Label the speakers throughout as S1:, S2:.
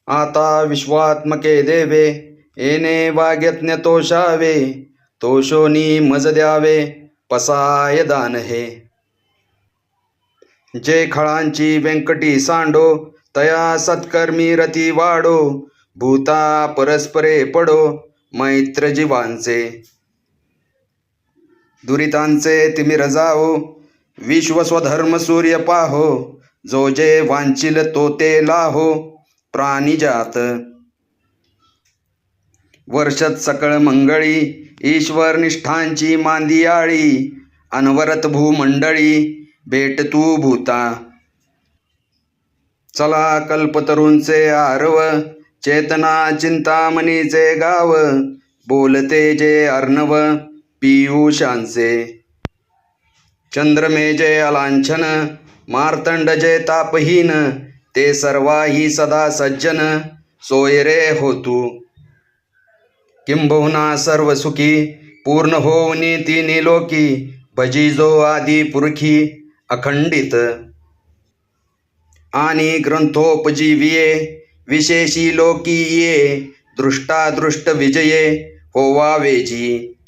S1: आता विश्वात्मके देवे, येणे वाग्यज्ञ तोषावे, तोषोनी मज द्यावे, पसाय दान हे. जे खळांची व्यंकटी सांडो, तया सत्कर्मी रती वाढो, भूता परस्परे पडो, मैत्र जीवांचे. दुरितांचे तिमिर जाओ, विश्व स्वधर्म सूर्य पाहो, जो जे वांचिल तो ते लाहो, प्राणिजात. वर्षत सकळ मंगळी, ईश्वर निष्ठांची मांदियाळी, अनवरत भूमंडळी, भेट तू भूता. चला कल्पतरूंचे आरव, चेतना चिंतामणीचे गाव, बोलते जे अर्णव, पीयूषांचे. चंद्रमे जे अलांछन, मार्तंड जे तापहीन, ते सर्वाही सदा सज्जन, सोय रे हो तू. किंबहुना सर्व सुखी, पूर्ण होऊनी तिन्ही लोकी, भजी जो आदी पुरखी, अखंडित. आणि ग्रंथोपजीविये, विशेषी लोकी ये, दृष्टादृष्ट विजये, होवावेजी.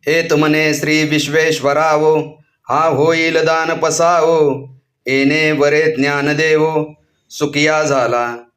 S1: एत म्हणे श्री विश्वेश्वरावो, हा होईल दान पसावो, येणे वरे ज्ञान देवो, सुखिया झाला.